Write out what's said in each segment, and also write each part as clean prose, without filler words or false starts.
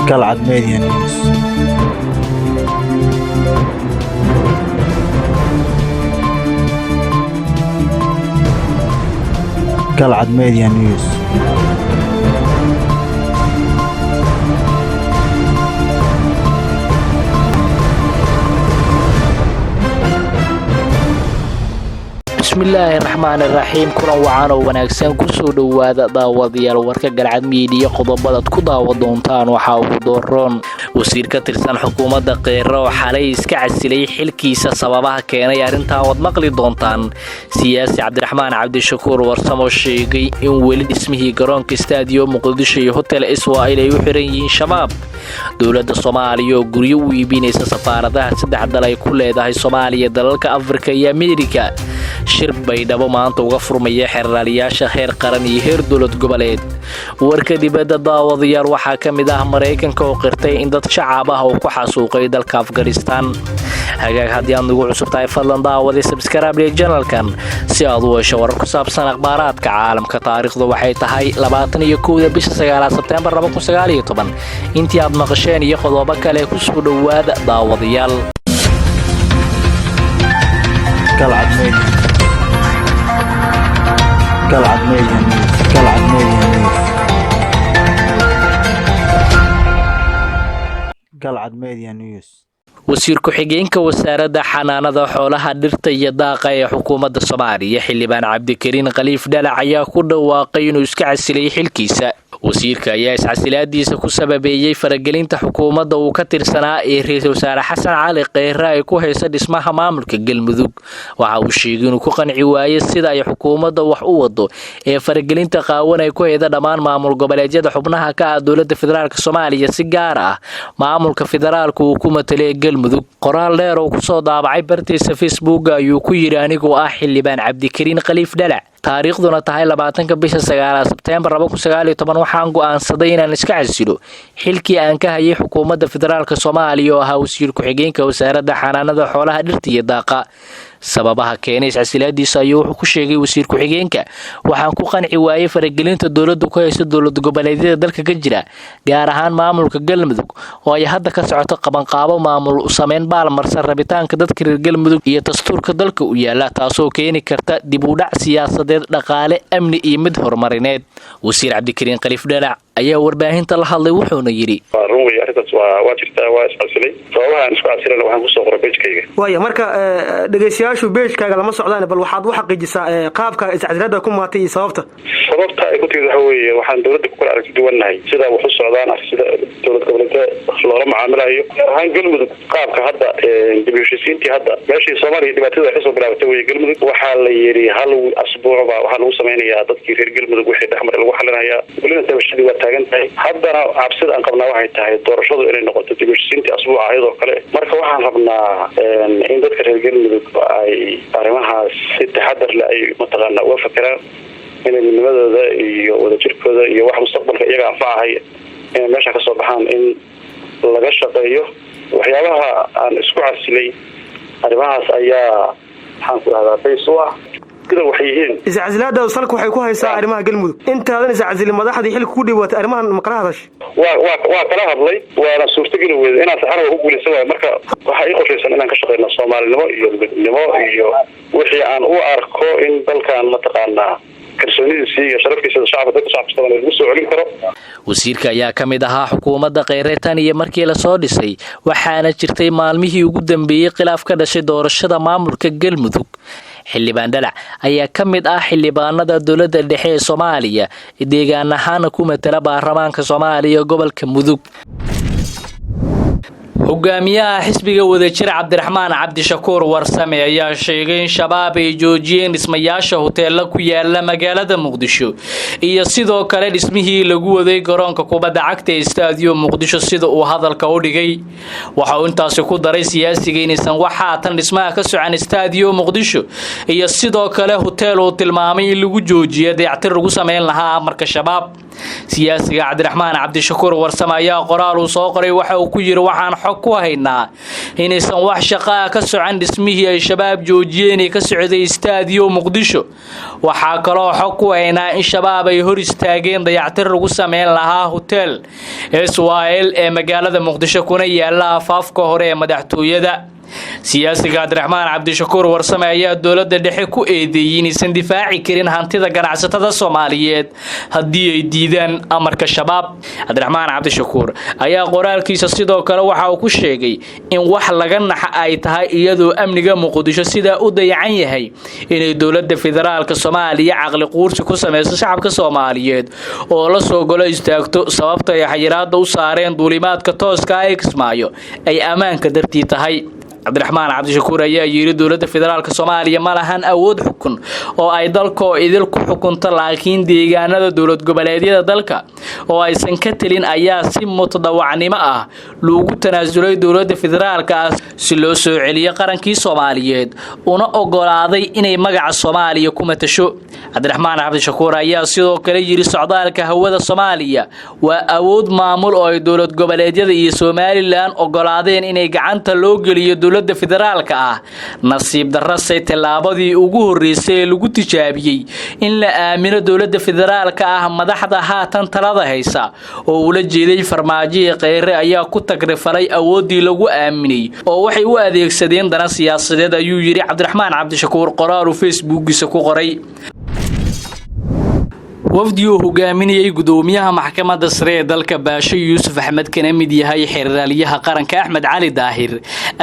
قلعة ميديا نيوز. قلعة ميديا نيوز. بسم الله الرحمن الرحيم كنا وعانا wanaagsan ku soo dhawaada daawadayaal warka galcad media qodobada ku daawa doontaan waxa uu dooron wasiir ka tirsan xukuumadda qeyro xalay iska casilay xilkiisa sababaha keenay arinta wad maqli doontaan siyaasi Cabdiraxmaan Cabdishakuur warsamo sheegay in weli dhismihii garoonka stadium Muqdisho iyo hotel Iswaa'il ay u xiran yihiin shabaab dowladda Soomaaliya oo guryo u iibinaysa safaaradaha saddex dal ay ku leedahay Soomaaliya dalalka Afrika iyo Ameerika shir baydhabo maanta uga furmaya xeerlaaliyaasha heer qaran iyo heer dowlad goboleed warka dibadda daawadayaal waxaa ka mid ah Mareykanka oo qirtay in dad shacab ah oo ku xasuuqay dalka Afghanistan hagaag haddii aad ugu cusub tahay fadlan daawada subscribe channelkan si aad u hesho warar ku saabsan akhbaaraadka caalamka taariikhdu waxay tahay 21 bisha 9 Sebtembar 2019 intii aad maqasheen iyo qodobo kale ku soo dhawaada daawadayaal قلعة ميديا. قلعة ميديا نيوز. قلعة ميديا نيوز. قلعة ميديا نيوز. wasiir ku-xigeenka wasaaradda xanaanada xoolaha dhirta iyo daaqa ee xukuumadda Soomaaliya xildhibaan Cabdikariin Khaliif Dhalac ayaa ku dhawaaqay inuu iska casilay xilkiisa wasiirka ayaa iscasilaadiisa ku sababeeyay faragelinta xukuumadda uu ka tirsanaa ee ra'iisul wasaare Xasan Cali Kheyre ay ku hayso dhismaha maamulka Galmudug waxa uu sheegay inuu ku qanci waayay sida ay xukuumadda wax u wado ee faragelinta qaawan ay ku hayda dhammaan maamul goboleedyada xubnaha ka ah dowladda federaalka Soomaaliya si gaar ah maamulka federaalka uu ku matalay Galmudug qoraal dheer oo ku soo daabacay bartiisa Facebook ayuu ku yiri anigu ah xildhibaan Cabdikariin Khaliif Dhalac taariikhduna tahay 20 bisha 9 Sebtembar 2019 waxaan go'aansaday inaan iska casilo xilkii aan ka hayay xukuumadda federaalka Soomaaliya oo ahaa wasiir ku-xigeenka wasaaradda xanaanada xoolaha dhirta iyo daaqa sababaha keenay iscasilaadiisa ayuu wuxuu ku sheegay wasiir ku-xigeenka waxaan ku qanci waayay faragelinta dowladdu ku hayso dowlad goboleedyada dalka ka jira gaar ahaan maamulka Galmudug oo ay hadda ka socoto qabanqaabo maamul sameyn baalmarsan rabitaanka dadka reer Galmudug iyo dastuurka dalka u yaala taasoo keeni karta dib u dhac siyaasadeed dhaqaale amni iyo mid horumarineed wasiir Cabdikariin Khaliif Dhalac ayaa warbaahinta la hadlay wuxuuna yiri waa jirtaa waa iscasilay sababahan isku casilana waxaan ku soo qoray page-kayga waaya marka dhageystayaashu page-kaaga lama socdaan bal waxaad u xaqiijisaa qaabka iscasilada ku maatay iyo sababta ay ku timid waxa weeye waxaan dowladda ku kala aragti duwanahay sida wax u socdaan sida dowlad goboleedka loola macaamilayo waxaan Galmudug qaabka hadda dib u heshiisiintii hadda meeshii Soomaaliya dhibaatada ay soo bilaabatay way Galmudug waxaa la yiri hal asbuucba waxaa lagu sameynayaa dadkii reer Galmudug wixii dhexmar lagu xalinayaa waliba tabashadii waa taagan tahay haddana cabsida aan qabnaa waxay tahay doorashadu inay noqoto dib u heshiisiintii asbuuca ayadoo kale marka waxaan rabnaa in dadka reer Galmudug ay arrimahaas si taxadar leh ay mataqaanaa uga fakaraan in midnimadooda iyo wadajirkooda iyo wax mustaqbalka iyaga anfacaya in meesha ka soo baxaan in laga shaqeeyo waxyaabaha aan isku casilay arrimahaas ayaa waxaan ku rahdaa base u ah sida waxay yihiin iscasilaada salku waxay ku haysaa arrimaha Galmudug intaadan iscasilin madaxdii xilka ku dhibaatay arrimahan ma kala hadash waa kala hadlay waana suurtagal weyn inaan saxaro u guulaysan waayo marka waxa ay qorshaysan inaan ka shaqeyno Soomaalinimo iyo midnimo iyo wixii aan u arko in dalkan mataqaanaa kalsoonidiisa iyo sharafkiisa shacabka lagu soo celin karo wasiirka ayaa ka mid ahaa xukuumadda Kheyre tan iyo markii la soo dhisay waxaana jirtay maalmihii ugu dambeeyay khilaaf ka dhashay doorashada maamulka Galmudug xildhibaan Dhalac ayaa ka mid ah xildhibaanada dowladda dhexe ee Soomaaliya deegaan ahaan ku matala baarlamaanka Soomaaliya gobolka Mudug hogaamiyaha xisbiga wadajir Cabdiraxmaan Cabdishakuur warsame ayaa sheegay in shabaab ay joojiyeen dhismayaasha hoteelada ku yaala magaalada Muqdisho iyo sidoo kale dhismihii lagu waday garoonka kubadda cagta ee stadium Muqdisho sida uu hadalka u dhigay waxa uu intaas ku daray siyaasiga inaysan waxa tan dhismaha ka socon stadium Muqdisho iyo sidoo kale hotel oo tilmaamay in lagu joojiyo dayactir lagu sameyn lahaa marka shabaab siyaasiga cabdiraxmaan cabdishakuur warsame ayaa qoraal uu soo qoray waxa uu ku yiri waxaan xog ku haynaa inaysan wax shaqo ah ka socon dhismihii ay shabaab joojiyeen ee ka socday istaadiyo Muqdisho waxaa kaloo xog ku haynaa in shabaab ay hor istaageen dayactir lagu sameyn lahaa hotel SYL ee magaalada Muqdisho kuna yaala afaafka hore ee madaxtooyada siyaasiga cabdiraxmaan cabdishakuur warsame ayaa dowladda dhexe ku eedeeyay inaysan difaaci karin hantida ganacsatada Soomaaliyeed haddii ay diidaan amarka shabaab cabdiraxmaan cabdishakuur ayaa qoraalkiisa sidoo kale waxa uu ku sheegay in wax laga nax ay tahay iyadoo amniga Muqdisho sida u dayacan yahay inay dowladda federaalka Soomaaliya caqli quursi ku sameyso shacabka Soomaaliyeed oo la soo galo istaagto sababta ay xayiraadda u saareen duulimaadka tooska ah ee Kismaayo ay amaanka dartii tahay cabdiraxmaan cabdishakuur ayaa yiri dowladda federaalka Soomaaliya ma lahan awood xukun oo ay dalka idil ku xukunto laakiin deegaanada dowlad goboleedyada dalka oo aysan ka talin ayaa si mutadawacnimo ah loogu tanaasulay dowladda federaalka si loo soo celiyo qarankii Soomaaliyeed una ogolaaday inay magaca Soomaaliya ku matasho cabdiraxmaan cabdishakuur ayaa sidoo kale yiri socdaalka hawada Soomaaliya waa awood maamul oo ay dowlad goboleedyada iyo Somaliland ogolaadeen inay gacanta loo geliyo dowladda federaalka ah nasiib darrasay talaabadii ugu horeysay lagu tijaabiyay in la aamino dowladda federaalka ah madaxda haatan talada haysa oo ula jeeday farmaajo qeyre ayaa ku tagrifalay awoodii lagu aaminay oo waxay u adeegsadeen dana siyaasadeed ayuu yiri cabdiraxmaan cabdishakuur qoraal uu Facebook-giisa ku qoray wafdi uu hogaaminayay gudoomiyaha maxkamadda sare ee dalka Baasho Yuusuf Axmed kana mid yahay xeeraryaha qaranka Axmed Cali Daahir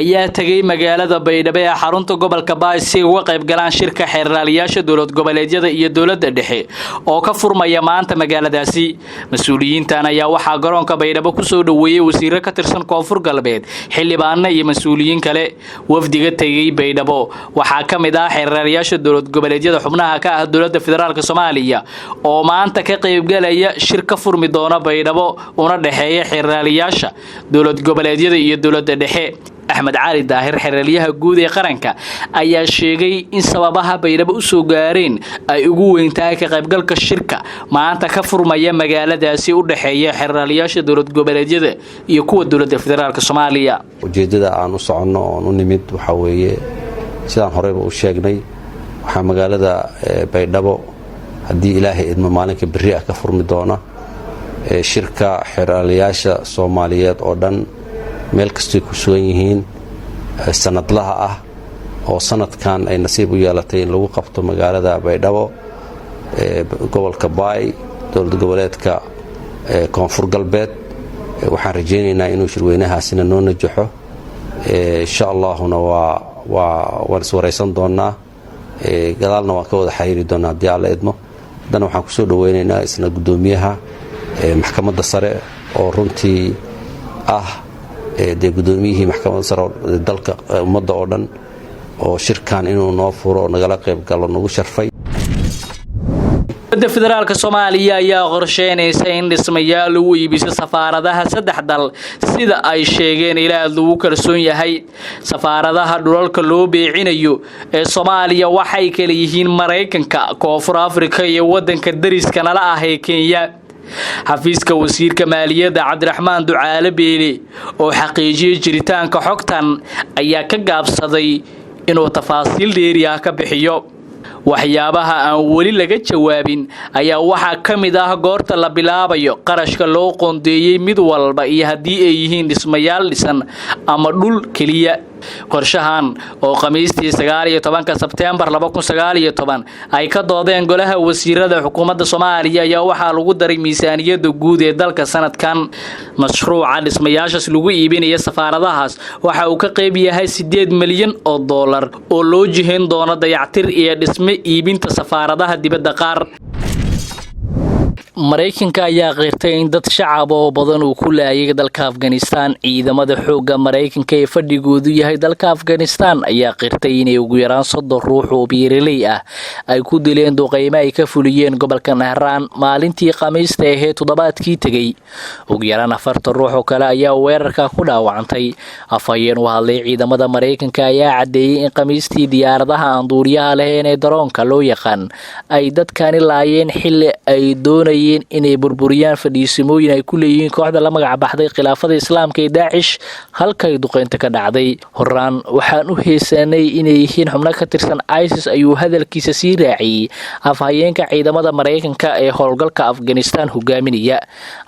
ayaa tagay magaalada Baydhabo ee xarunta gobolka Baay si uga qayb galaan shirka xeeraryaasha dowlad goboleedyada iyo dowladda dhexe oo ka furmaya maanta magaaladaasi mas'uuliyiintan ayaa waxaa garoonka Baydhabo ku soo dhaweeyay wasiirro ka tirsan Koonfur Galbeed xildhibaano iyo mas'uuliyiin kale wafdiga tagay Baydhabo waxaa ka mid ah xeeraryaasha dowlad goboleedyada xubnaha ka ah dowladda federaalka Soomaaliya oo maanta ka qayb galaya shirka furmi doona Baydhabo una dhaxeeya xeeraryaasha dowlad goboleedyada iyo dowladda dhexe Axmed Cali Daahir xeeraryaha guud ee qaranka ayaa sheegay in sababaha Baydhabo u soo gaareen ay ugu weyn tahay ka qaybgalka shirka maanta ka furmaya magaaladaasi u dhaxeeya xeeraryaasha dowlad goboleedyada iyo kuwa dowladda federaalka Soomaaliya ujeedada aan u socono oo u nimid waxa weeye sidaan horeyba u sheegnay waxa magaalada Baydhabo haddii ilaahay idmo maalinka berri ah ka furmi doona shirka xeeraryaasha Soomaaliyeed oo dhan meel kastoo ku sugan yihiin sanadlaha ah oo sanadkan ay nasiib u yeelatay in lagu qabto magaalada Baydhabo gobolka Baay dowlad goboleedka Koonfur Galbeed waxaan rajaynaynaa inuu shirweynahaasina noo najaxo insha Allahna waan iswareysan doonaa gadaalna waan ka wada xiriiri doonaa haddii Alla idmo haddana waxaan ku soo dhaweynaynaa isna gudoomiyaha maxkamadda sare oo runtii ah dee gudoomiyihii maxkamadda sare dalka ummadda oo dhan oo shirkan inuu noo furo oo nagala qayb galo nagu sharfay dowladda federaalka Soomaaliya ayaa qorsheynaysa in dhismayaal lagu iibiso safaaradaha saddex dal sida ay sheegeen ilaa lagu kalsoon yahay safaaradaha dhulalka loo beecinayo ee Soomaaliya waxay kala yihiin Mareykanka Koonfur Afrika iyo wadanka dariska nala ah ee Kenya xafiiska wasiirka maaliyadda cabdiraxmaan ducaale beele oo xaqiijiyay jiritaanka xogtan ayaa ka gaabsaday inuu tafaasiil dheeri ah ka bixiyo waxyaabaha aan wali laga jawaabin ayaa waxa kamid ah goorta la bilaabayo qarashka loo qoondeeyay mid walba iyo hadii ay yihiin dhismayaal dhisan ama dhul kaliya qorshahan oo Khamiistii 19 Sebtembar 2019 ay ka doodeen golaha wasiirada xukuumadda Soomaaliya ayaa waxa lagu daray miisaaniyadda guud ee dalka sanadkan mashruuca dhismayaashaas lagu iibinayo safaaradahaas waxa uu ka qayb yahay 8 milyan oo dollar oo loo jihin doono dayactir iyo dhisme iibinta safaaradaha dibadda qaar Mareykanka ayaa qeyrtay in dad shacab oo badan uu ku laayay dalka Afghanistan ciidamada xoogga Mareykanka ee fadhigoodu yahay dalka Afghanistan ayaa qeyrtay inay ugu yaraan 30 ruux oo beeraley ah ay ku dileen duqeymo ay ka fuliyeen gobolka Nahran maalintii Khamiista ee toddobaadkii tagay ugu yaraan 40 ruux oo kale ayaa weerarka ku dhaawacantay afhayeen u hadlay ciidamada Mareykanka ayaa cadeeyay in Khamiistii diyaaradaha aan duuliyaha lahayn ee daroonka loo yaqaan ay dadkani laayeen xilli ay doonayeen doonayeen inay burburiyaan fadhiisimooyin ay ku leeyihiin kooxda la magac baxday khilaafada islaamka ee daacish halkay duqeynta ka dhacday. horaan waxaan u heesanay inay yihiin xubno ka tirsan ISIS ayuu hadalkiisa sii raaciyay afhayeenka ciidamada Mareykanka ee howlgalka Afghanistan hogaaminaya.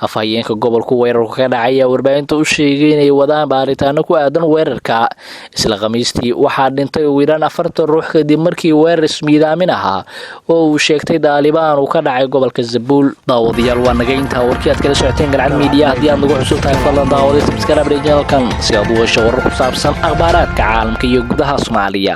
afhayeenka gobolka weerarka ka dhacay warbaahinta u sheegay inay wadaan baaritaano ku aadan weerarka. isla Khamiistii waxaa dhintay ugu yaraan 40 ruux kadib markii weerar ismiidaamin ahaa oo uu sheegtay Taliban uu ka dhacay gobolka Zabul. daawadayaal waa naga intaa warkii aad kala socoteen Galcad Media. haddii aad nagu cusub tahay fadlan daawada subscribe channelkan si aad u hesho warar ku saabsan akhbaaraadka caalamka iyo gudaha Soomaaliya.